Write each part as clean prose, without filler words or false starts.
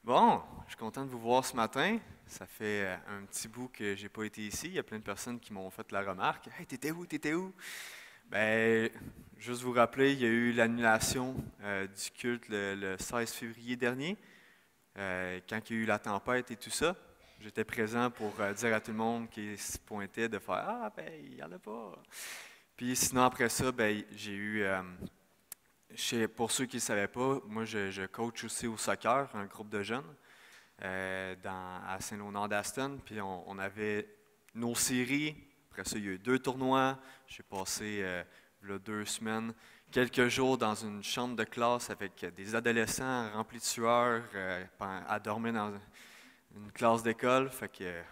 Bon, je suis content de vous voir ce matin. Ça fait un petit bout que j'ai pas été ici. Il y a plein de personnes qui m'ont fait la remarque. Hey, t'étais où? T'étais où? Ben, juste vous rappeler, il y a eu l'annulation du culte le 16 février dernier, quand il y a eu la tempête et tout ça. J'étais présent pour dire à tout le monde qui se pointait de faire Ah, ben, il n'y en a pas. Puis sinon, après ça, ben, j'ai eu. Pour ceux qui ne savaient pas, moi, je coach aussi au soccer, un groupe de jeunes. À Saint-Léonard d'Aston. Puis on avait nos séries. Après ça, il y a eu 2 tournois. J'ai passé, là, 2 semaines, quelques jours dans une chambre de classe avec des adolescents remplis de sueur, à dormir dans une classe d'école. Fait que,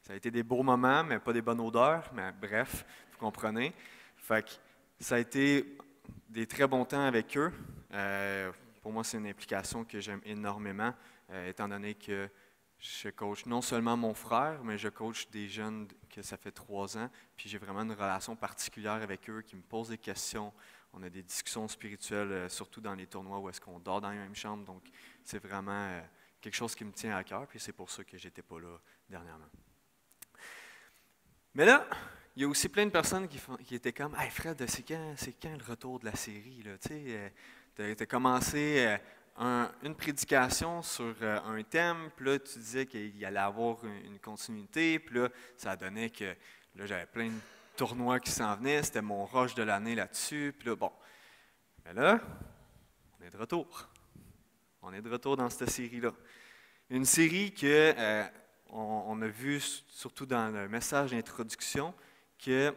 ça a été des beaux moments, mais pas des bonnes odeurs. Mais bref, vous comprenez. Fait que ça a été des très bons temps avec eux. Pour moi, c'est une implication que j'aime énormément, étant donné que je coach non seulement mon frère, mais je coach des jeunes que ça fait 3 ans, puis j'ai vraiment une relation particulière avec eux, qui me posent des questions. On a des discussions spirituelles, surtout dans les tournois où est-ce qu'on dort dans la même chambre, donc c'est vraiment quelque chose qui me tient à cœur, puis c'est pour ça que j'étais pas là dernièrement. Mais là, il y a aussi plein de personnes qui étaient comme Hey Fred, c'est quand le retour de la série? Tu as commencé une prédication sur un thème, puis là, tu disais qu'il y allait avoir une continuité, puis là, ça donnait que là, j'avais plein de tournois qui s'en venaient, c'était mon rush de l'année là-dessus, puis là, bon. Mais là, on est de retour. On est de retour dans cette série-là. Une série que on a vu, surtout dans le message d'introduction, que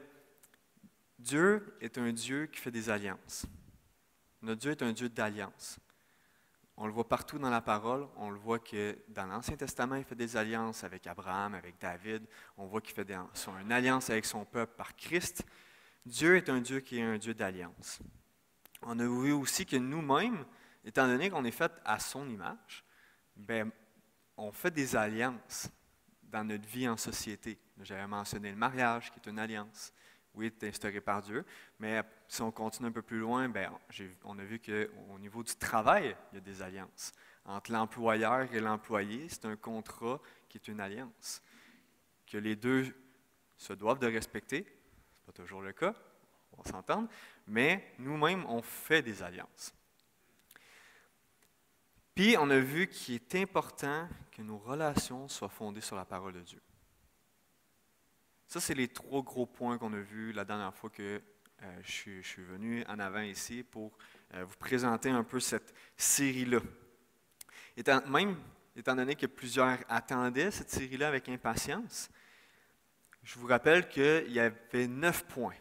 Dieu est un Dieu qui fait des alliances. Notre Dieu est un Dieu d'alliance. On le voit partout dans la parole. On le voit que dans l'Ancien Testament, il fait des alliances avec Abraham, avec David. On voit qu'il fait une alliance avec son peuple par Christ. Dieu est un Dieu qui est un Dieu d'alliance. On a vu aussi que nous-mêmes, étant donné qu'on est fait à son image, ben, on fait des alliances dans notre vie en société. J'avais mentionné le mariage, qui est une alliance. Oui, est instauré par Dieu, mais si on continue un peu plus loin, ben, on a vu qu'au niveau du travail, il y a des alliances. Entre l'employeur et l'employé, c'est un contrat qui est une alliance. Que les deux se doivent de respecter, ce n'est pas toujours le cas, on va s'entendre, mais nous-mêmes, on fait des alliances. Puis, on a vu qu'il est important que nos relations soient fondées sur la parole de Dieu. Ça, c'est les 3 gros points qu'on a vus la dernière fois que je suis venu en avant ici pour vous présenter un peu cette série-là. Étant donné que plusieurs attendaient cette série-là avec impatience, je vous rappelle qu'il y avait 9 points.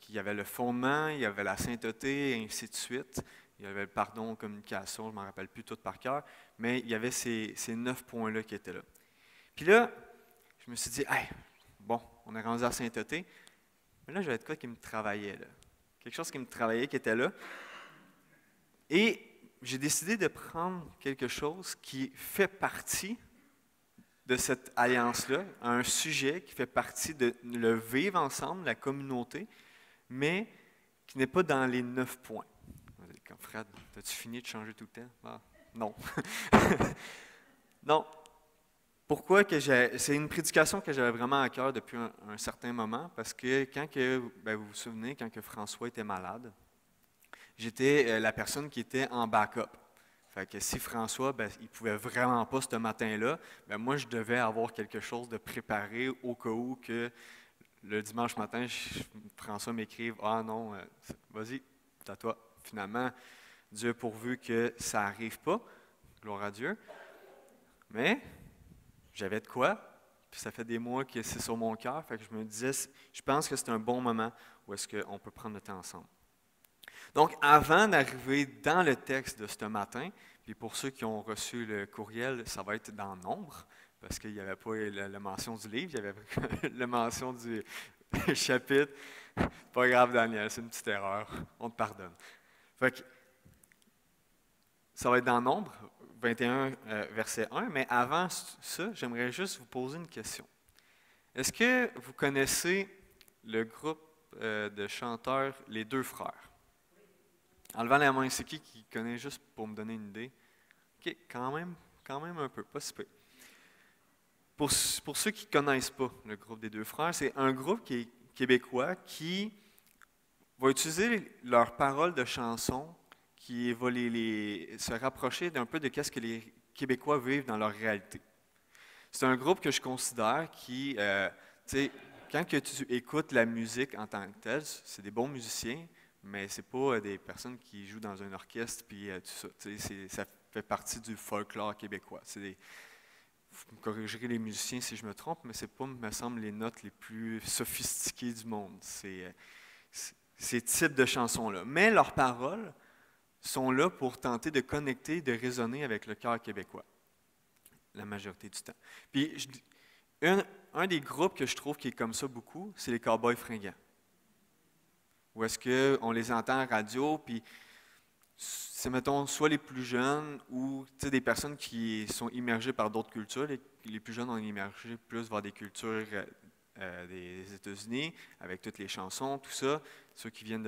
Il y avait le fondement, il y avait la sainteté, et ainsi de suite. Il y avait le pardon, communication, je ne m'en rappelle plus tout par cœur, mais il y avait ces 9 points-là qui étaient là. Puis là, je me suis dit, hey, bon, on est rendu à la sainteté, mais là, j'avais de quoi qui me travaillait, là. Quelque chose qui me travaillait, qui était là. Et j'ai décidé de prendre quelque chose qui fait partie de cette alliance-là, un sujet qui fait partie de le vivre ensemble, la communauté, mais qui n'est pas dans les 9 points. Comme Fred, as-tu fini de changer tout le temps? Ah, non. Non. Pourquoi que c'est une prédication que j'avais vraiment à cœur depuis un certain moment, parce que vous vous souvenez, quand que François était malade, j'étais la personne qui était en backup. Fait que si François, il ne pouvait vraiment pas ce matin-là, moi, je devais avoir quelque chose de préparé au cas où que le dimanche matin, François m'écrive « Ah non, vas-y, c'est à toi. » Finalement, Dieu a pourvu que ça n'arrive pas, gloire à Dieu. Mais j'avais de quoi, puis ça fait des mois que c'est sur mon cœur, fait que je me disais, je pense que c'est un bon moment où est-ce qu'on peut prendre le temps ensemble. Donc, avant d'arriver dans le texte de ce matin, puis pour ceux qui ont reçu le courriel, ça va être dans nombre, parce qu'il n'y avait pas la mention du livre, il y avait la mention du chapitre. Pas grave, Daniel, c'est une petite erreur, on te pardonne. Fait que, ça va être dans Nombre, 21, verset 1, mais avant ça, j'aimerais juste vous poser une question. Est-ce que vous connaissez le groupe de chanteurs Les Deux Frères? En levant la main, c'est qui connaît juste pour me donner une idée? OK, quand même, quand même un peu, pas si peu. Pour ceux qui ne connaissent pas le groupe des Deux Frères, c'est un groupe qui est québécois qui va utiliser leurs paroles de chansons, qui va se rapprocher d'un peu de ce que les Québécois vivent dans leur réalité. C'est un groupe que je considère qui, tu sais, quand que tu écoutes la musique en tant que telle, c'est des bons musiciens, mais c'est pas des personnes qui jouent dans un orchestre puis tout ça. Tu sais, ça fait partie du folklore québécois. Vous me corrigerez les musiciens si je me trompe, mais c'est pas, me semble, les notes les plus sophistiquées du monde. C'est ces types de chansons-là. Mais leurs paroles sont là pour tenter de connecter, de résonner avec le cœur québécois, la majorité du temps. Puis, un des groupes que je trouve qui est comme ça beaucoup, c'est les Cowboys fringants. Où est-ce qu'on les entend à la radio, puis c'est, mettons, soit les plus jeunes ou des personnes qui sont immergées par d'autres cultures. Les plus jeunes ont immergé plus vers des cultures des États-Unis, avec toutes les chansons, tout ça. Ceux qui viennent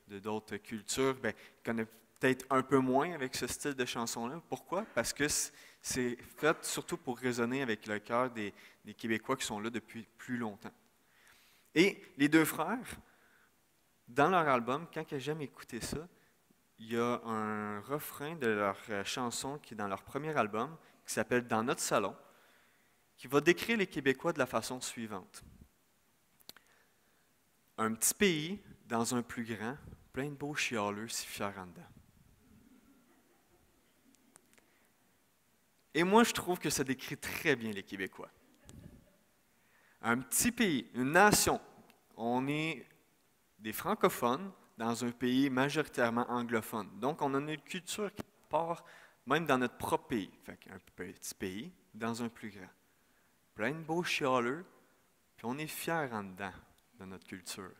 de d'autres cultures, bien, connaissent peut-être un peu moins avec ce style de chanson-là. Pourquoi? Parce que c'est fait surtout pour résonner avec le cœur des Québécois qui sont là depuis plus longtemps. Et les Deux Frères, dans leur album, quand j'aime écouter ça, il y a un refrain de leur chanson qui est dans leur premier album, qui s'appelle « Dans notre salon », qui va décrire les Québécois de la façon suivante. Un petit pays dans un plus grand, plein de beaux chialeux si fiers en dedans. Et moi, je trouve que ça décrit très bien les Québécois. Un petit pays, une nation, on est des francophones dans un pays majoritairement anglophone. Donc, on a une culture qui part même dans notre propre pays. Fait qu'un petit pays dans un plus grand. Plein de beaux chialeux, puis on est fiers en dedans de notre culture.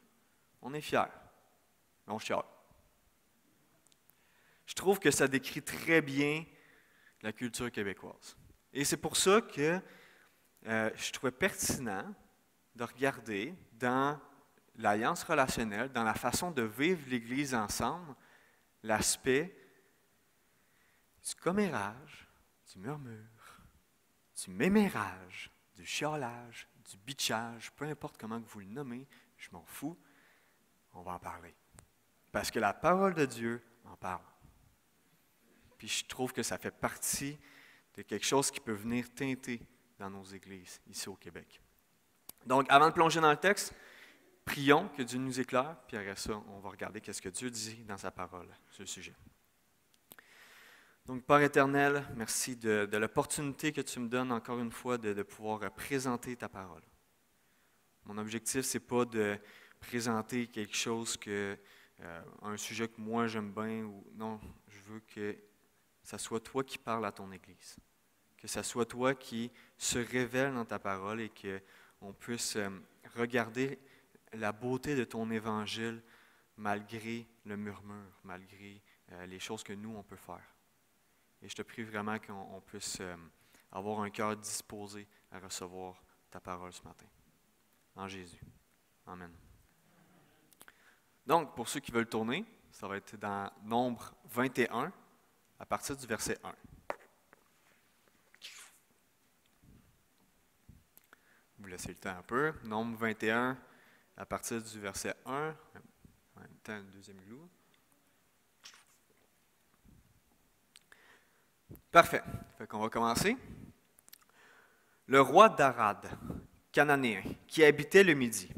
On est fiers, mais on chiale. Je trouve que ça décrit très bien la culture québécoise. Et c'est pour ça que je trouvais pertinent de regarder dans l'alliance relationnelle, dans la façon de vivre l'Église ensemble, l'aspect du commérage, du murmure, du mémérage, du chiolage, du bitchage, peu importe comment vous le nommez, je m'en fous, on va en parler. Parce que la parole de Dieu en parle. Puis je trouve que ça fait partie de quelque chose qui peut venir teinter dans nos églises ici au Québec. Donc, avant de plonger dans le texte, prions que Dieu nous éclaire, puis après ça, on va regarder ce que Dieu dit dans sa parole sur le sujet. Donc, Père éternel, merci de l'opportunité que tu me donnes encore une fois de pouvoir présenter ta parole. Mon objectif, ce n'est pas de présenter quelque chose un sujet que moi j'aime bien, ou non, je veux que ça soit toi qui parles à ton Église, que ça soit toi qui se révèle dans ta parole et qu'on puisse regarder la beauté de ton Évangile malgré le murmure, malgré les choses que nous, on peut faire. Et je te prie vraiment qu'on puisse avoir un cœur disposé à recevoir ta parole ce matin. En Jésus. Amen. Donc, pour ceux qui veulent tourner, ça va être dans Nombre 21, à partir du verset 1. Vous laissez le temps un peu. Nombre 21, à partir du verset 1. En même temps, le deuxième glou. Parfait. Fait qu'on va commencer. Le roi d'Arad, cananéen, qui habitait le Midi,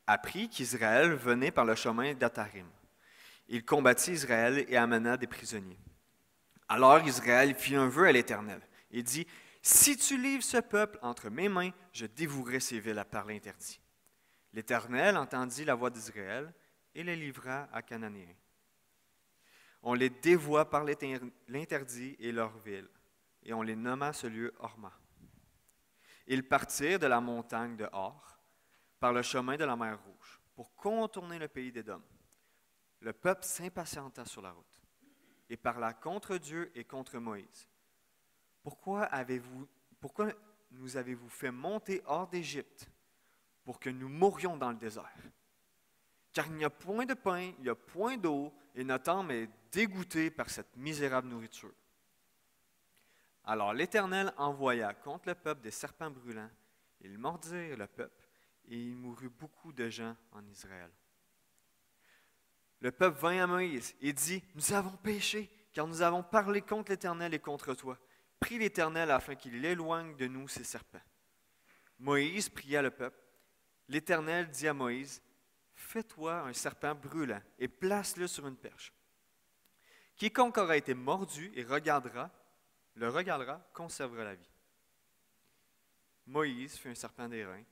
apprit qu'Israël venait par le chemin d'Atarim. Il combattit Israël et amena des prisonniers. Alors Israël fit un vœu à l'Éternel et dit, « Si tu livres ce peuple entre mes mains, je dévouerai ces villes par l'interdit. » L'Éternel entendit la voix d'Israël et les livra à Cananéens. On les dévoua par l'interdit et leurs villes, et on les nomma ce lieu Horma. Ils partirent de la montagne de Hor, par le chemin de la mer Rouge, pour contourner le pays d'Édom. Le peuple s'impatienta sur la route et parla contre Dieu et contre Moïse. Pourquoi nous avez-vous fait monter hors d'Égypte pour que nous mourions dans le désert? Car il n'y a point de pain, il n'y a point d'eau, et notre âme est dégoûtée par cette misérable nourriture. Alors l'Éternel envoya contre le peuple des serpents brûlants. Ils mordirent le peuple, et il mourut beaucoup de gens en Israël. Le peuple vint à Moïse et dit, « Nous avons péché, car nous avons parlé contre l'Éternel et contre toi. Prie l'Éternel afin qu'il éloigne de nous ces serpents. » Moïse pria le peuple. L'Éternel dit à Moïse, « Fais-toi un serpent brûlant et place-le sur une perche. Quiconque aura été mordu et le regardera, conservera la vie. » Moïse fit un serpent d'airain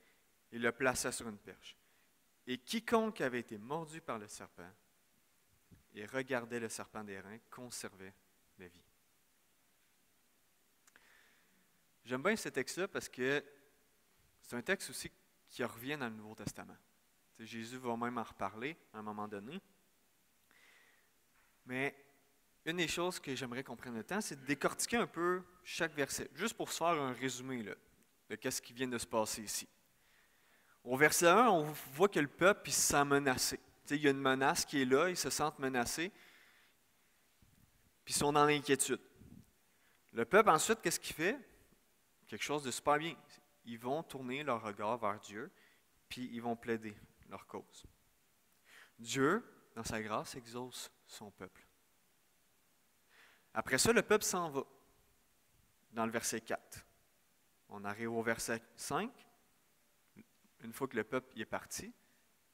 et le plaça sur une perche. Et quiconque avait été mordu par le serpent et regardait le serpent d'airain conservait la vie. J'aime bien ce texte-là parce que c'est un texte aussi qui revient dans le Nouveau Testament. T'sais, Jésus va même en reparler à un moment donné. Mais une des choses que j'aimerais qu'on prenne le temps, c'est de décortiquer un peu chaque verset, juste pour se faire un résumé là, de ce qui vient de se passer ici. Au verset 1, on voit que le peuple il se sent menacé. T'sais, il y a une menace qui est là, ils se sentent menacés, puis ils sont dans l'inquiétude. Le peuple, ensuite, qu'est-ce qu'il fait? Quelque chose de super bien. Ils vont tourner leur regard vers Dieu, puis ils vont plaider leur cause. Dieu, dans sa grâce, exauce son peuple. Après ça, le peuple s'en va, dans le verset 4. On arrive au verset 5. Une fois que le peuple est parti,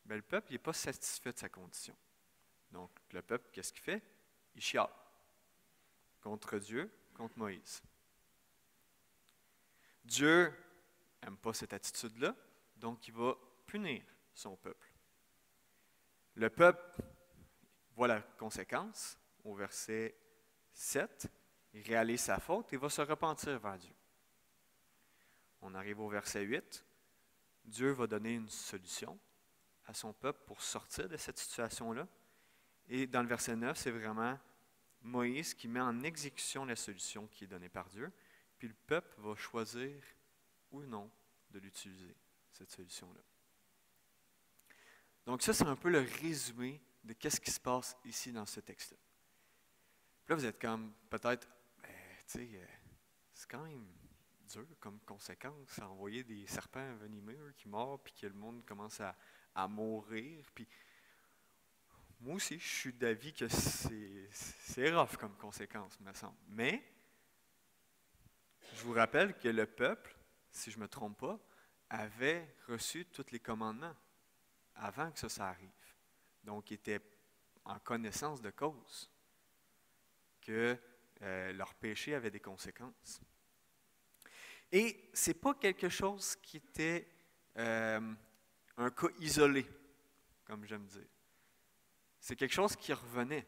bien, le peuple n'est pas satisfait de sa condition. Donc, le peuple, qu'est-ce qu'il fait? Il chiale contre Dieu, contre Moïse. Dieu n'aime pas cette attitude-là, donc il va punir son peuple. Le peuple voit la conséquence au verset 7, il réalise sa faute et va se repentir vers Dieu. On arrive au verset 8, Dieu va donner une solution à son peuple pour sortir de cette situation-là. Et dans le verset 9, c'est vraiment Moïse qui met en exécution la solution qui est donnée par Dieu, puis le peuple va choisir ou non de l'utiliser, cette solution-là. Donc ça, c'est un peu le résumé de qu'est-ce qui se passe ici dans ce texte-là. Puis là, vous êtes comme, peut-être, c'est quand même dur comme conséquence à envoyer des serpents venimeux qui mordent, puis que le monde commence à mourir. Puis moi aussi, je suis d'avis que c'est rough comme conséquence, me semble. Mais, je vous rappelle que le peuple, si je ne me trompe pas, avait reçu tous les commandements avant que ça arrive. Donc, ils étaient en connaissance de cause que leur péché avait des conséquences. Et ce n'est pas quelque chose qui était un cas isolé, comme j'aime dire. C'est quelque chose qui revenait.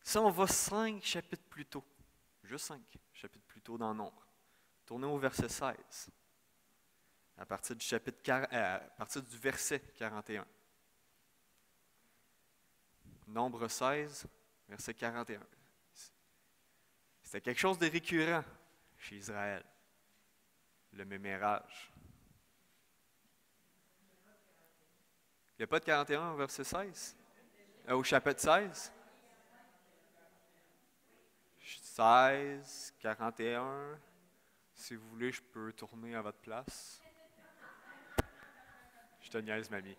Ça, on va 5 chapitres plus tôt. Juste 5 chapitres plus tôt dans Nombre. Tournez au verset 16. À partir du verset 41. Nombre 16, verset 41. C'était quelque chose de récurrent chez Israël. Le mémérage. Il n'y a pas de 41 au verset 16? Au chapitre 16? 16, 41. Si vous voulez, je peux tourner à votre place. Je te niaise, mamie.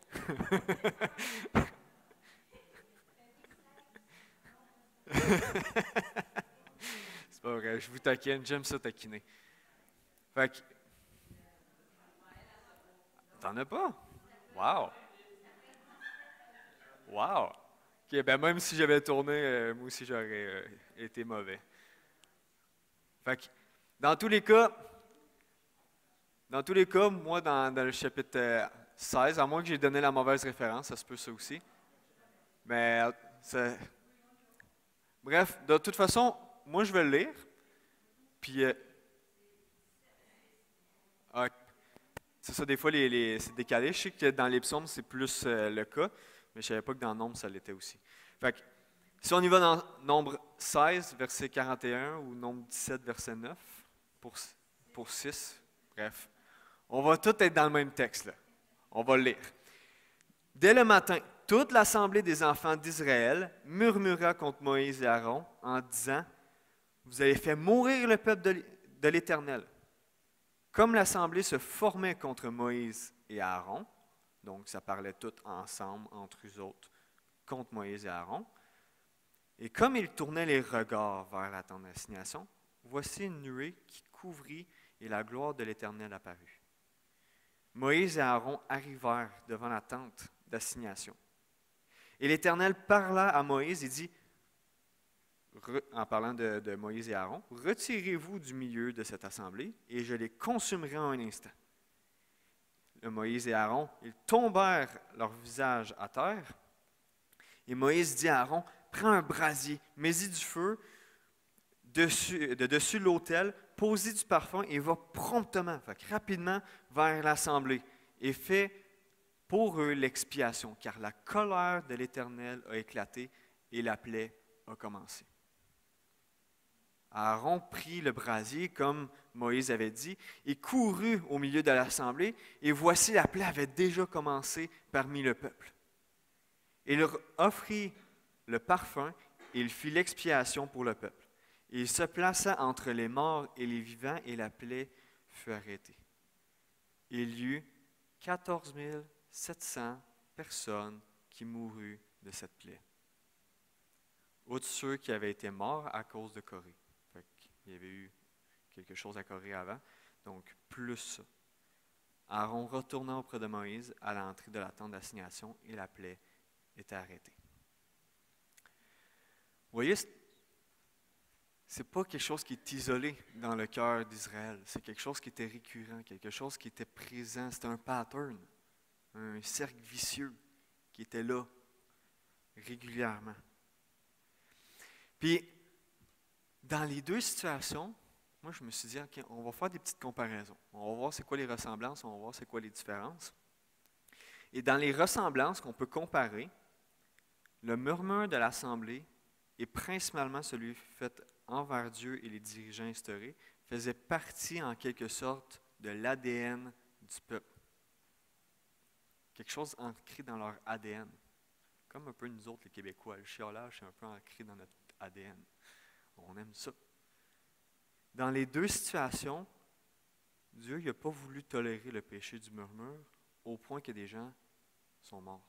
C'est pas vrai, je vous taquine, j'aime ça taquiner. Fait que... T'en as pas? Wow! Wow! OK, ben même si j'avais tourné, moi aussi j'aurais été mauvais. Fait que, dans tous les cas, moi, dans le chapitre 16, à moins que j'ai donné la mauvaise référence, ça se peut ça aussi. Mais, bref, de toute façon, moi je vais le lire. Puis, c'est ça, des fois, c'est décalé. Je sais que dans les psaumes, c'est plus le cas, mais je ne savais pas que dans Nombre, ça l'était aussi. Fait que, si on y va dans Nombre 16, verset 41, ou Nombre 17, verset 9, pour 6, bref. On va tout être dans le même texte, là. On va le lire. Dès le matin, toute l'assemblée des enfants d'Israël murmura contre Moïse et Aaron en disant « vous avez fait mourir le peuple de l'Éternel. » Comme l'assemblée se formait contre Moïse et Aaron, donc ça parlait tout ensemble, entre eux autres, contre Moïse et Aaron, et comme ils tournaient les regards vers la tente d'assignation, voici une nuée qui couvrit et la gloire de l'Éternel apparut. Moïse et Aaron arrivèrent devant la tente d'assignation. Et l'Éternel parla à Moïse et dit, en parlant de Moïse et Aaron, « Retirez-vous du milieu de cette assemblée, et je les consumerai en un instant. » Moïse et Aaron, ils tombèrent leur visage à terre, et Moïse dit à Aaron, « Prends un brasier, mets-y du feu dessus l'autel, pose-y du parfum et va promptement, rapidement, vers l'assemblée, et fais pour eux l'expiation, car la colère de l'Éternel a éclaté et la plaie a commencé. » Aaron prit le brasier, comme Moïse avait dit, et courut au milieu de l'assemblée, et voici la plaie avait déjà commencé parmi le peuple. Il leur offrit le parfum, et il fit l'expiation pour le peuple. Et il se plaça entre les morts et les vivants, et la plaie fut arrêtée. Il y eut 14 700 personnes qui moururent de cette plaie, outre ceux qui avaient été morts à cause de Corée. Il y avait eu quelque chose à Corée avant, donc plus ça. Aaron retourna auprès de Moïse à l'entrée de la tente d'assignation et la plaie était arrêtée. Vous voyez, ce n'est pas quelque chose qui est isolé dans le cœur d'Israël. C'est quelque chose qui était récurrent, quelque chose qui était présent. C'était un pattern, un cercle vicieux qui était là régulièrement. Puis, dans les deux situations, moi, je me suis dit, OK, on va faire des petites comparaisons. On va voir c'est quoi les ressemblances, on va voir c'est quoi les différences. Et dans les ressemblances qu'on peut comparer, le murmure de l'assemblée, et principalement celui fait envers Dieu et les dirigeants instaurés, faisait partie en quelque sorte de l'ADN du peuple. Quelque chose ancré dans leur ADN. Comme un peu nous autres, les Québécois. Le chiolage, c'est un peu ancré dans notre ADN. On aime ça. Dans les deux situations, Dieu n'a pas voulu tolérer le péché du murmure au point que des gens sont morts.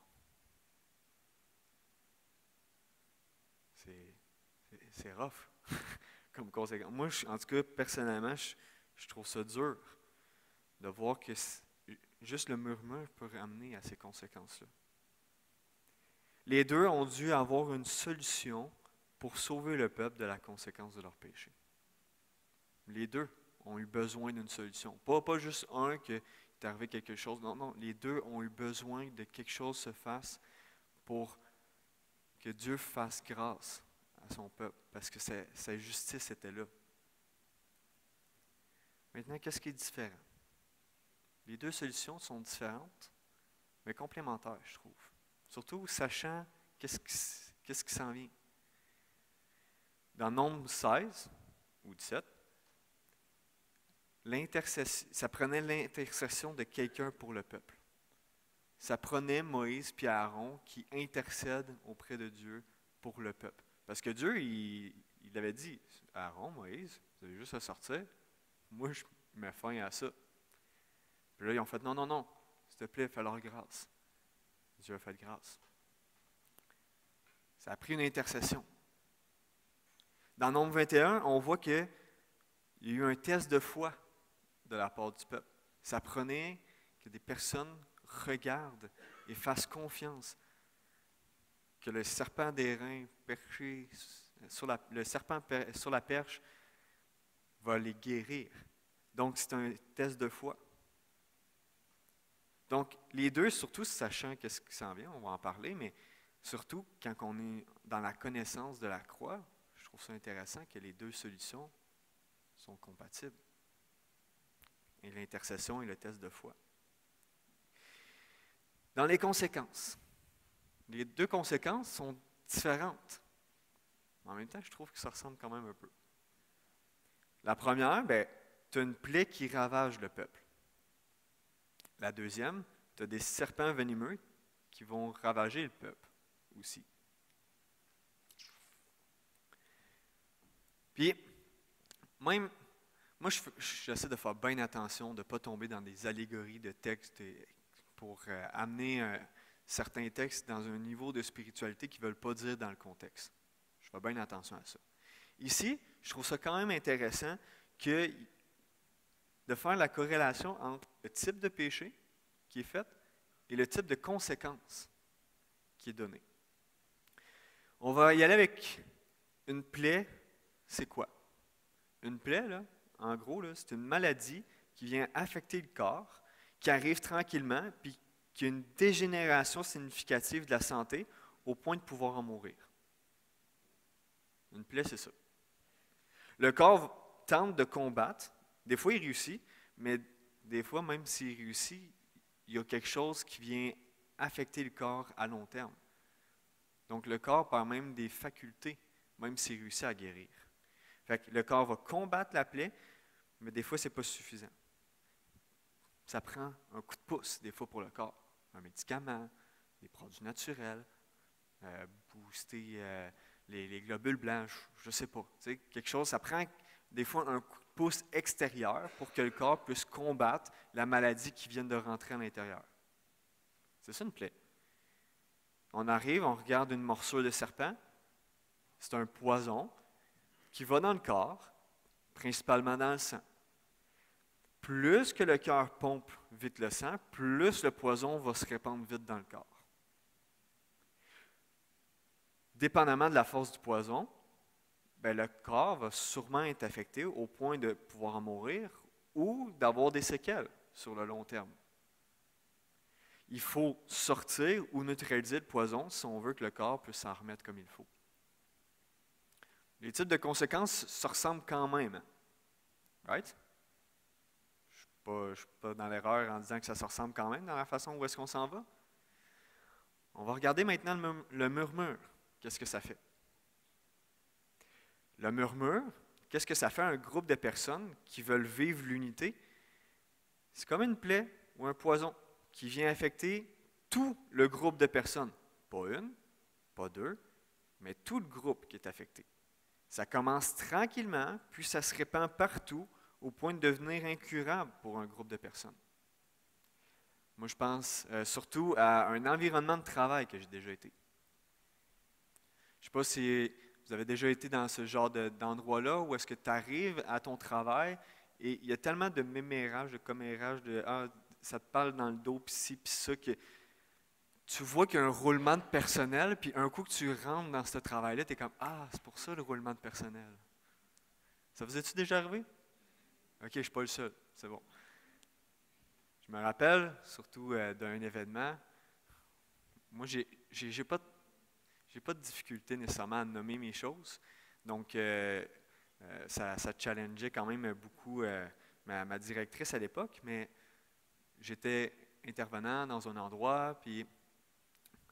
C'est rough comme conséquence. Moi, en tout cas, personnellement, je trouve ça dur de voir que juste le murmure peut ramener à ces conséquences-là. Les deux ont dû avoir une solution pour sauver le peuple de la conséquence de leur péché. Les deux ont eu besoin d'une solution. Pas juste un qui est arrivé quelque chose. Non, les deux ont eu besoin de quelque chose se fasse pour que Dieu fasse grâce à son peuple, parce que sa justice était là. Maintenant, qu'est-ce qui est différent? Les deux solutions sont différentes, mais complémentaires, je trouve. Surtout sachant qu'est-ce qui s'en vient. Dans Nombre 16 ou 17, ça prenait l'intercession de quelqu'un pour le peuple. Ça prenait Moïse puis Aaron qui intercèdent auprès de Dieu pour le peuple. Parce que Dieu, il avait dit, Aaron, Moïse, vous avez juste à sortir, moi je mets fin à ça. Puis là, ils ont fait, non, s'il te plaît, fais leur grâce. Dieu a fait grâce. Ça a pris une intercession. Dans Nombre 21, on voit qu'il y a eu un test de foi de la part du peuple. Ça prenait que des personnes regardent et fassent confiance que le serpent d'airain perché le serpent sur la perche va les guérir. Donc, c'est un test de foi. Donc, les deux, surtout sachant qu'est-ce qui s'en vient, on va en parler, mais surtout quand on est dans la connaissance de la croix, je trouve ça intéressant que les deux solutions sont compatibles. Et l'intercession et le test de foi. Dans les conséquences, les deux conséquences sont différentes. Mais en même temps, je trouve que ça ressemble quand même un peu. La première, tu as une plaie qui ravage le peuple. La deuxième, tu as des serpents venimeux qui vont ravager le peuple aussi. Puis, même, moi, j'essaie de faire bien attention de ne pas tomber dans des allégories de textes pour amener certains textes dans un niveau de spiritualité qu'ils ne veulent pas dire dans le contexte. Je fais bien attention à ça. Ici, je trouve ça quand même intéressant de faire la corrélation entre le type de péché qui est fait et le type de conséquence qui est donné. On va y aller avec une plaie. C'est quoi? Une plaie, là, en gros, là, c'est une maladie qui vient affecter le corps, qui arrive tranquillement, puis qui a une dégénération significative de la santé au point de pouvoir en mourir. Une plaie, c'est ça. Le corps tente de combattre. Des fois, il réussit, mais des fois, même s'il réussit, il y a quelque chose qui vient affecter le corps à long terme. Donc, le corps perd même des facultés, même s'il réussit à guérir. Fait que le corps va combattre la plaie, mais des fois, ce n'est pas suffisant. Ça prend un coup de pouce, des fois, pour le corps. Un médicament, des produits naturels, booster les globules blancs, je ne sais pas. Quelque chose, ça prend des fois un coup de pouce extérieur pour que le corps puisse combattre la maladie qui vient de rentrer à l'intérieur. C'est ça une plaie. On arrive, on regarde une morsure de serpent. C'est un poison qui va dans le corps, principalement dans le sang. Plus que le cœur pompe vite le sang, plus le poison va se répandre vite dans le corps. Dépendamment de la force du poison, le corps va sûrement être affecté au point de pouvoir en mourir ou d'avoir des séquelles sur le long terme. Il faut sortir ou neutraliser le poison si on veut que le corps puisse s'en remettre comme il faut. Les types de conséquences se ressemblent quand même. Right? Je ne suis pas dans l'erreur en disant que ça se ressemble quand même dans la façon où est-ce qu'on s'en va. On va regarder maintenant le murmure. Qu'est-ce que ça fait? Le murmure, qu'est-ce que ça fait à un groupe de personnes qui veulent vivre l'unité? C'est comme une plaie ou un poison qui vient affecter tout le groupe de personnes. Pas une, pas deux, mais tout le groupe qui est affecté. Ça commence tranquillement, puis ça se répand partout au point de devenir incurable pour un groupe de personnes. Moi, je pense surtout à un environnement de travail que j'ai déjà été. Je ne sais pas si vous avez déjà été dans ce genre d'endroit-là où est-ce que tu arrives à ton travail et il y a tellement de mémérage, de commérage, ça te parle dans le dos, puis ci, puis ça, que tu vois qu'il y a un roulement de personnel, puis un coup que tu rentres dans ce travail-là, tu es comme « Ah, c'est pour ça le roulement de personnel. » Ça vous est-tu déjà arrivé? OK, je ne suis pas le seul, c'est bon. Je me rappelle, surtout d'un événement, moi, j'ai pas de difficulté nécessairement à nommer mes choses, donc ça challengeait quand même beaucoup ma directrice à l'époque, mais j'étais intervenant dans un endroit, puis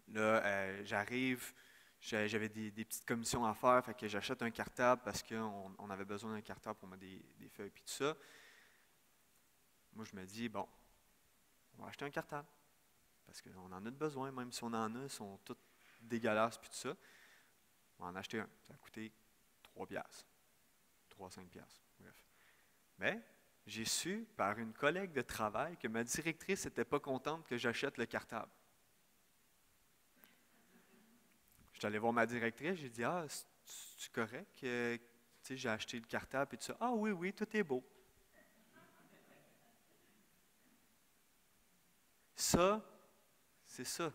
là, j'arrive, j'avais des petites commissions à faire, fait que j'achète un cartable parce qu'on avait besoin d'un cartable pour mettre des feuilles puis tout ça. Moi, je me dis, bon, on va acheter un cartable parce qu'on en a besoin, même si on en a, ils sont tous dégueulasses puis tout ça. On va en acheter un. Ça a coûté 3 piastres. 3-5 piastres, bref. Mais j'ai su par une collègue de travail que ma directrice n'était pas contente que j'achète le cartable. Je suis allé voir ma directrice, j'ai dit « Ah, c'est correct? J'ai acheté le cartable et tout ça. Ah oui, oui, tout est beau. » Ça, c'est ça,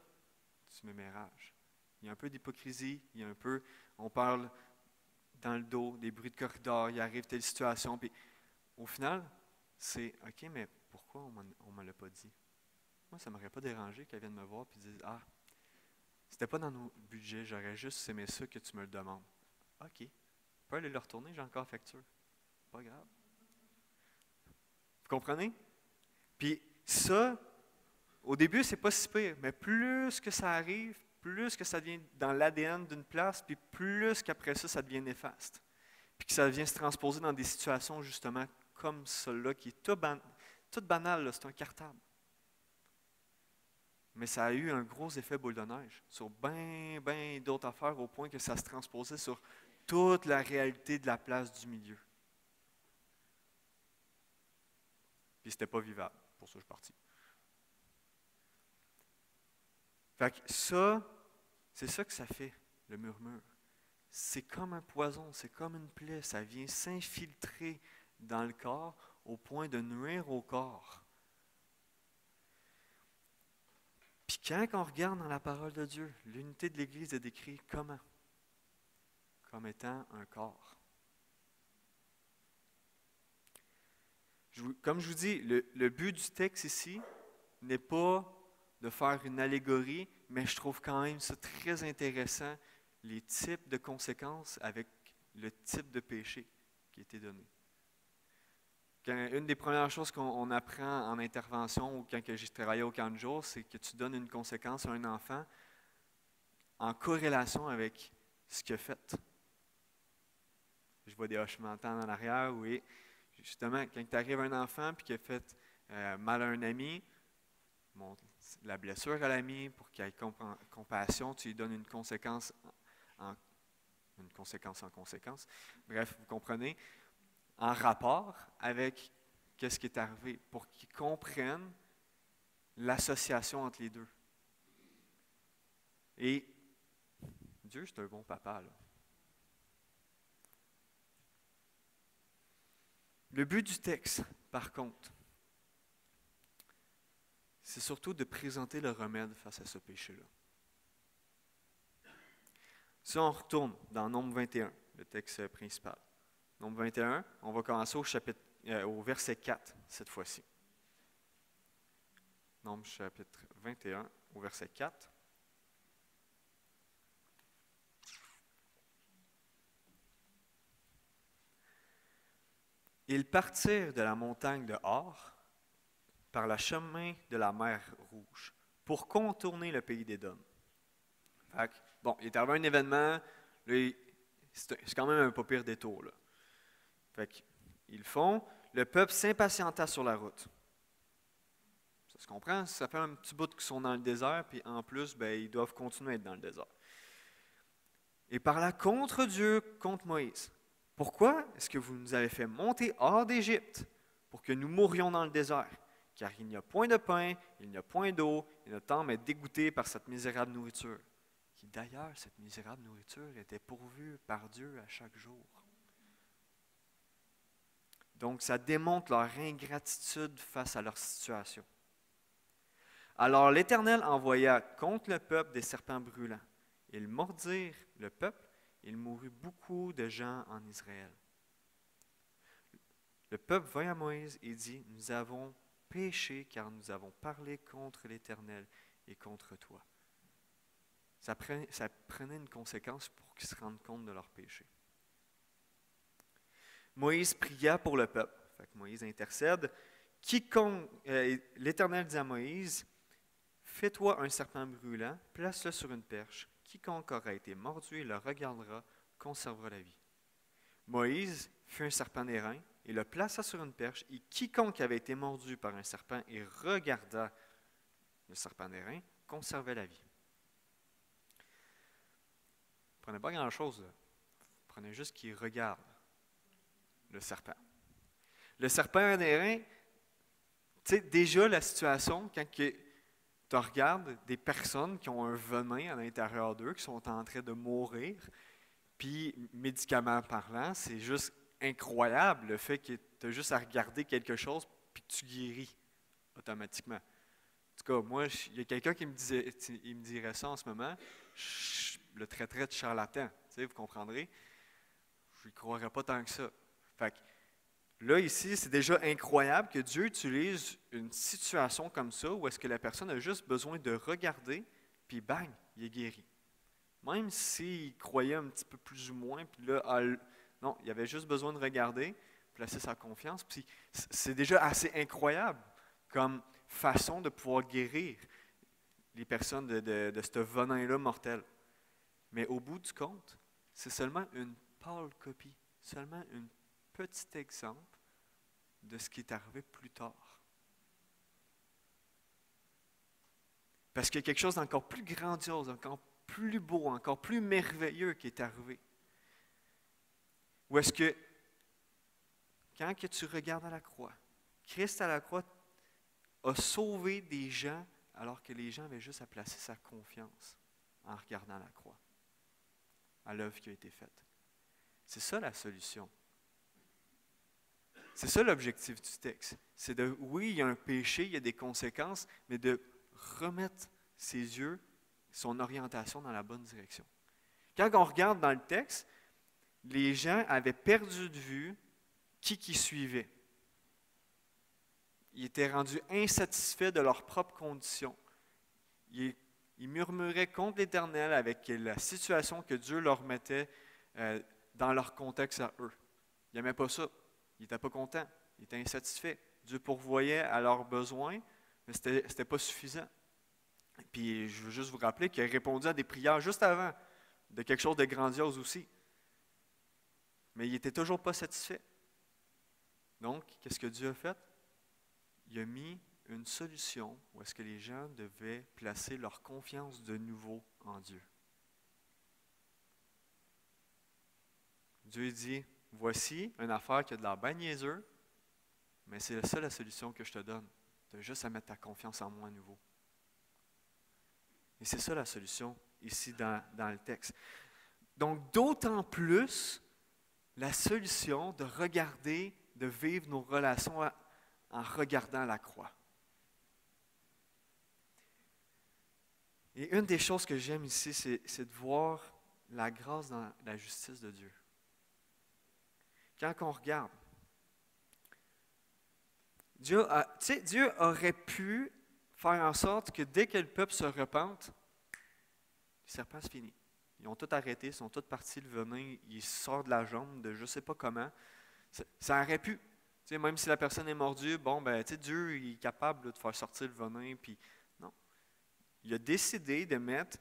du mémérage. Il y a un peu d'hypocrisie, il y a un peu, on parle dans le dos, des bruits de corridor, il arrive telle situation, puis au final, c'est « OK, mais pourquoi on ne me l'a pas dit? » Moi, ça ne m'aurait pas dérangé qu'elle vienne me voir et dise « Ah, c'était pas dans nos budgets, j'aurais juste aimé ça que tu me le demandes. » OK, je peux aller le retourner, j'ai encore facture. Pas grave. Vous comprenez? Puis ça, au début, c'est pas si pire, mais plus que ça arrive, plus que ça devient dans l'ADN d'une place, puis plus qu'après ça, ça devient néfaste. Puis que ça vient se transposer dans des situations justement comme celle-là, qui est toute banale, c'est un cartable. Mais ça a eu un gros effet boule de neige sur bien d'autres affaires, au point que ça se transposait sur toute la réalité de la place du milieu. Puis c'était pas vivable. Pour ça, je suis parti. Fait que ça, c'est ça que ça fait, le murmure. C'est comme un poison, c'est comme une plaie. Ça vient s'infiltrer dans le corps au point de nuire au corps. Puis quand on regarde dans la parole de Dieu, l'unité de l'Église est décrite comment? Comme étant un corps. Comme je vous dis, le but du texte ici n'est pas de faire une allégorie, mais je trouve quand même ça très intéressant, les types de conséquences avec le type de péché qui a été donné. Une des premières choses qu'on apprend en intervention ou quand j'ai travaillé au camp de jour, c'est que tu donnes une conséquence à un enfant en corrélation avec ce qu'il a fait. Je vois des hochements de temps en arrière, oui. Justement, quand tu arrives à un enfant et qu'il a fait mal à un ami, la blessure à l'ami, pour qu'il ait compassion, tu lui donnes une conséquence en conséquence. Bref, vous comprenez, en rapport avec ce qui est arrivé, pour qu'ils comprennent l'association entre les deux. Et Dieu, c'est un bon papa, là. Le but du texte, par contre, c'est surtout de présenter le remède face à ce péché-là. Si on retourne dans Nombre 21, le texte principal. Nombre 21, on va commencer au verset 4 cette fois-ci. Nombre chapitre 21, au verset 4. Ils partirent de la montagne de Hor par le chemin de la mer Rouge pour contourner le pays d'Édom. Bon, il est arrivé un événement, là, c'est quand même un pas pire détour, là. Fait qu'ils le font, le peuple s'impatienta sur la route. Ça se comprend? Ça fait un petit bout qu'ils sont dans le désert, puis en plus, ils doivent continuer à être dans le désert. Et parla contre Dieu, contre Moïse. Pourquoi est-ce que vous nous avez fait monter hors d'Égypte pour que nous mourions dans le désert? Car il n'y a point de pain, il n'y a point d'eau, et notre âme est dégoûtée par cette misérable nourriture. Qui d'ailleurs, cette misérable nourriture était pourvue par Dieu à chaque jour. Donc, ça démontre leur ingratitude face à leur situation. Alors l'Éternel envoya contre le peuple des serpents brûlants. Ils mordirent le peuple, et il mourut beaucoup de gens en Israël. Le peuple vint à Moïse et dit, « Nous avons péché car nous avons parlé contre l'Éternel et contre toi. » Ça prenait une conséquence pour qu'ils se rendent compte de leur péché. Moïse pria pour le peuple. Fait que Moïse intercède. L'Éternel dit à Moïse, « Fais-toi un serpent brûlant, place-le sur une perche. Quiconque aura été mordu et le regardera, conservera la vie. » Moïse fit un serpent d'airain et le plaça sur une perche, et quiconque avait été mordu par un serpent et regarda le serpent d'airain, conservait la vie. Prenez pas grand-chose, là. Prenez juste qu'il regarde le serpent. Le serpent d'airain, tu sais, déjà la situation, quand tu regardes des personnes qui ont un venin à l'intérieur d'eux, qui sont en train de mourir, puis médicaments parlant, c'est juste incroyable le fait que tu as juste à regarder quelque chose puis que tu guéris automatiquement. En tout cas, moi, il y a quelqu'un qui me dirait ça en ce moment, je le traiterais de charlatan, vous comprendrez? Je ne croirais pas tant que ça. Fait que, là, ici, c'est déjà incroyable que Dieu utilise une situation comme ça où est-ce que la personne a juste besoin de regarder, puis bang, il est guéri. Même s'il croyait un petit peu plus ou moins, puis là, non, il avait juste besoin de regarder, placer sa confiance, puis c'est déjà assez incroyable comme façon de pouvoir guérir les personnes de ce venin-là mortel. Mais au bout du compte, c'est seulement une pâle copie, seulement un petit exemple de ce qui est arrivé plus tard. Parce qu'il y a quelque chose d'encore plus grandiose, encore plus beau, encore plus merveilleux qui est arrivé. Ou est-ce que, quand que tu regardes à la croix, Christ à la croix a sauvé des gens alors que les gens avaient juste à placer sa confiance en regardant la croix, à l'œuvre qui a été faite. C'est ça la solution. C'est ça l'objectif du texte. C'est de, oui, il y a un péché, il y a des conséquences, mais de remettre ses yeux, son orientation dans la bonne direction. Quand on regarde dans le texte, les gens avaient perdu de vue qui suivait. Ils étaient rendus insatisfaits de leurs propres conditions. Ils murmuraient contre l'Éternel avec la situation que Dieu leur mettait dans leur contexte à eux. Ils n'aimaient pas ça. Ils n'étaient pas contents. Ils étaient insatisfaits. Dieu pourvoyait à leurs besoins, mais ce n'était pas suffisant. Puis je veux juste vous rappeler qu'il a répondu à des prières juste avant, de quelque chose de grandiose aussi. Mais il n'était toujours pas satisfait. Donc, qu'est-ce que Dieu a fait? Il a mis une solution où est-ce que les gens devaient placer leur confiance de nouveau en Dieu. Dieu dit, voici une affaire qui a de l'air bien niaiseux, mais c'est ça la solution que je te donne. Tu as juste à mettre ta confiance en moi à nouveau. Et c'est ça la solution ici dans le texte. Donc, d'autant plus, la solution de regarder, de vivre nos relations en regardant la croix. Et une des choses que j'aime ici, c'est de voir la grâce dans la justice de Dieu. Quand on regarde, Dieu aurait pu faire en sorte que dès que le peuple se repente, le serpent se finit. Ils ont tout arrêté, ils sont tous partis, le venin, il sort de la jambe, de je ne sais pas comment. Ça aurait pu. Même si la personne est mordue, Dieu il est capable de faire sortir le venin. Puis, non. Il a décidé de mettre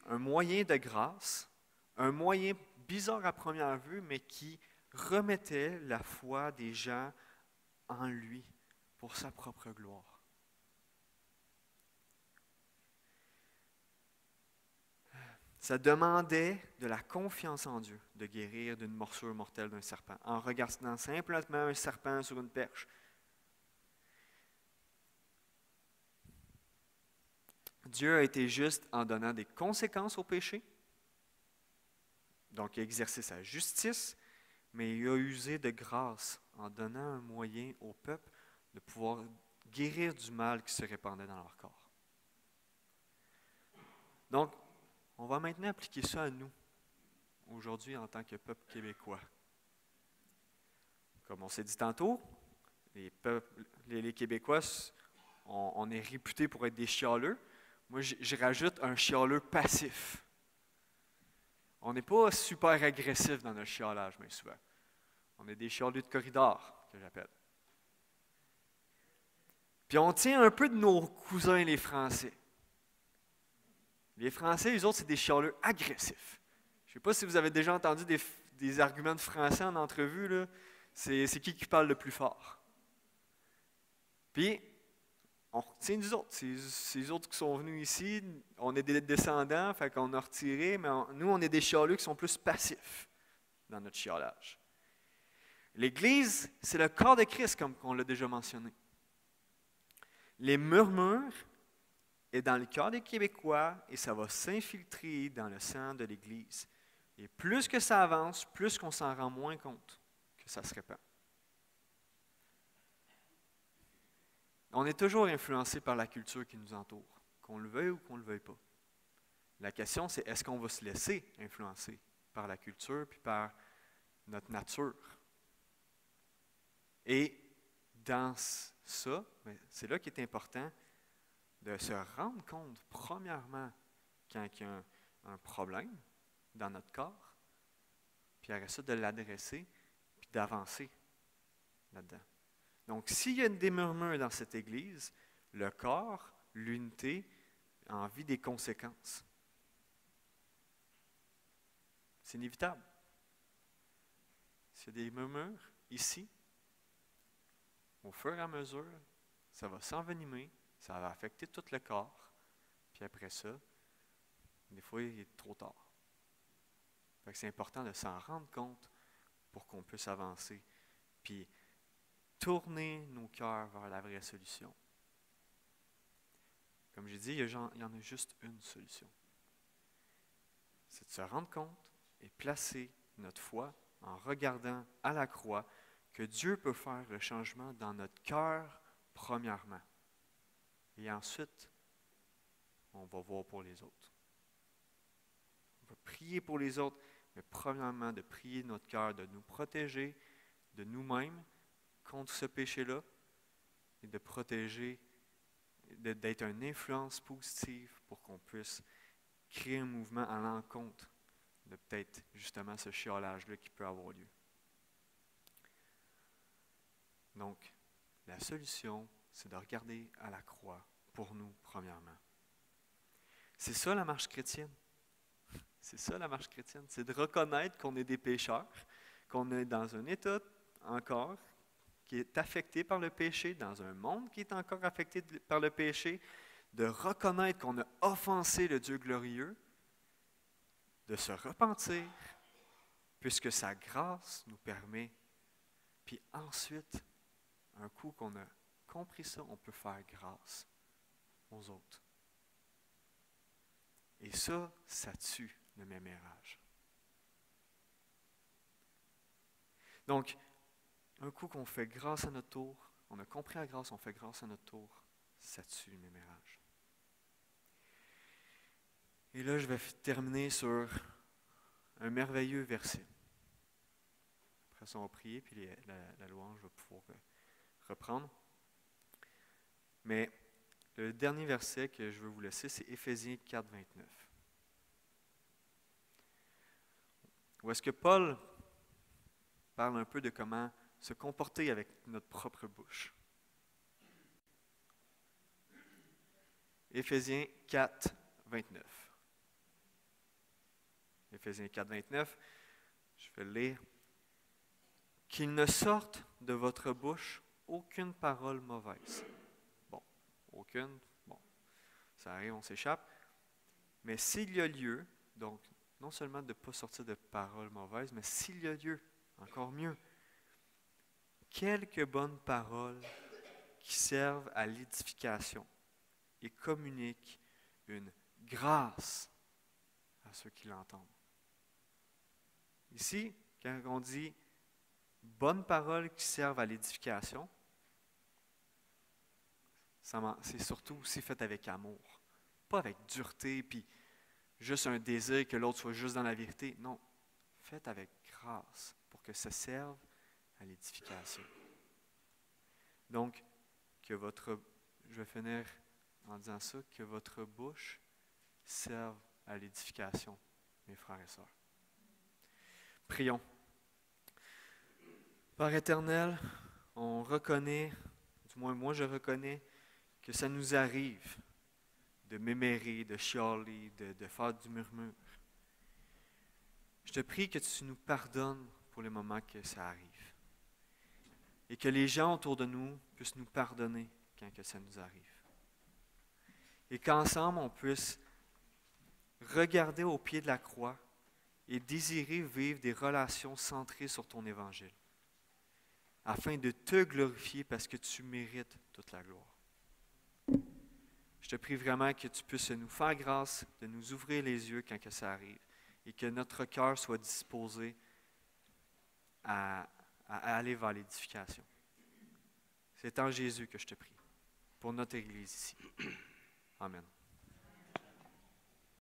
un moyen de grâce, un moyen bizarre à première vue, mais qui remettait la foi des gens en lui pour sa propre gloire. Ça demandait de la confiance en Dieu de guérir d'une morsure mortelle d'un serpent, en regardant simplement un serpent sur une perche. Dieu a été juste en donnant des conséquences au péché, donc il a exercé sa justice, mais il a usé de grâce en donnant un moyen au peuple de pouvoir guérir du mal qui se répandait dans leur corps. Donc, on va maintenant appliquer ça à nous, aujourd'hui, en tant que peuple québécois. Comme on s'est dit tantôt, les Québécois, on est réputés pour être des chialeux. Moi, je rajoute un chialeux passif. On n'est pas super agressif dans notre chialage, mais souvent. On est des chialeux de corridor, que j'appelle. Puis on tient un peu de nos cousins, les Français. Les Français, eux autres, c'est des chialeux agressifs. Je ne sais pas si vous avez déjà entendu des arguments de Français en entrevue, là. C'est qui parle le plus fort. Puis, on retient nous autres. Ces autres qui sont venus ici, on est des descendants, fait qu'on a retiré, mais nous, on est des chialeux qui sont plus passifs dans notre chialage. L'Église, c'est le corps de Christ, comme on l'a déjà mentionné. Les murmures est dans le cœur des Québécois et ça va s'infiltrer dans le sang de l'Église. Et plus que ça avance, plus qu'on s'en rend moins compte que ça se répand. On est toujours influencé par la culture qui nous entoure, qu'on le veuille ou qu'on ne le veuille pas. La question, c'est est-ce qu'on va se laisser influencer par la culture puis par notre nature? Et dans ça, c'est là qu'il est important de se rendre compte, premièrement, quand il y a un problème dans notre corps, puis après ça, de l'adresser, puis d'avancer là-dedans. Donc, s'il y a des murmures dans cette Église, le corps, l'unité, en vit des conséquences. C'est inévitable. S'il y a des murmures ici, au fur et à mesure, ça va s'envenimer, ça va affecter tout le corps, puis après ça, des fois, il est trop tard. Fait que c'est important de s'en rendre compte pour qu'on puisse avancer. Puis, tourner nos cœurs vers la vraie solution. Comme j'ai dit, il y en a juste une solution. C'est de se rendre compte et placer notre foi en regardant à la croix que Dieu peut faire le changement dans notre cœur premièrement. Et ensuite, on va voir pour les autres. On va prier pour les autres, mais premièrement de prier notre cœur, de nous protéger de nous-mêmes contre ce péché-là et de protéger, d'être une influence positive pour qu'on puisse créer un mouvement à l'encontre de peut-être justement ce chiolage-là qui peut avoir lieu. Donc, la solution, c'est de regarder à la croix pour nous, premièrement. C'est ça la marche chrétienne. C'est ça la marche chrétienne. C'est de reconnaître qu'on est des pécheurs, qu'on est dans un état encore qui est affecté par le péché, dans un monde qui est encore affecté par le péché, de reconnaître qu'on a offensé le Dieu glorieux, de se repentir, puisque sa grâce nous permet. Puis ensuite, un coup qu'on a compris ça, on peut faire grâce aux autres. Et ça tue le mémérage. Donc, un coup qu'on fait grâce à notre tour, on a compris la grâce, on fait grâce à notre tour, ça tue le mémérage. Et là, je vais terminer sur un merveilleux verset. Après ça, on va prier, puis la louange va pouvoir reprendre. Mais le dernier verset que je veux vous laisser, c'est Éphésiens 4, 29. Où est-ce que Paul parle un peu de comment se comporter avec notre propre bouche. Éphésiens 4, 29. Éphésiens 4, 29, je vais le lire. Qu'il ne sorte de votre bouche aucune parole mauvaise. Bon, aucune, bon, ça arrive, on s'échappe. Mais s'il y a lieu, donc non seulement de ne pas sortir de paroles mauvaises, mais s'il y a lieu, encore mieux, quelques bonnes paroles qui servent à l'édification et communiquent une grâce à ceux qui l'entendent. Ici, quand on dit bonnes paroles qui servent à l'édification, c'est surtout aussi fait avec amour, pas avec dureté, puis juste un désir que l'autre soit juste dans la vérité. Non, faites avec grâce pour que ça serve à l'édification. Donc, je vais finir en disant ça, que votre bouche serve à l'édification, mes frères et sœurs. Prions. Père éternel, on reconnaît, du moins moi je reconnais, que ça nous arrive de mémérer, de chialer, de faire du murmure. Je te prie que tu nous pardonnes pour les moments que ça arrive. Et que les gens autour de nous puissent nous pardonner quand que ça nous arrive. Et qu'ensemble, on puisse regarder au pied de la croix et désirer vivre des relations centrées sur ton évangile, afin de te glorifier parce que tu mérites toute la gloire. Je te prie vraiment que tu puisses nous faire grâce, de nous ouvrir les yeux quand que ça arrive, et que notre cœur soit disposé à aller vers l'édification. C'est en Jésus que je te prie, pour notre Église ici. Amen.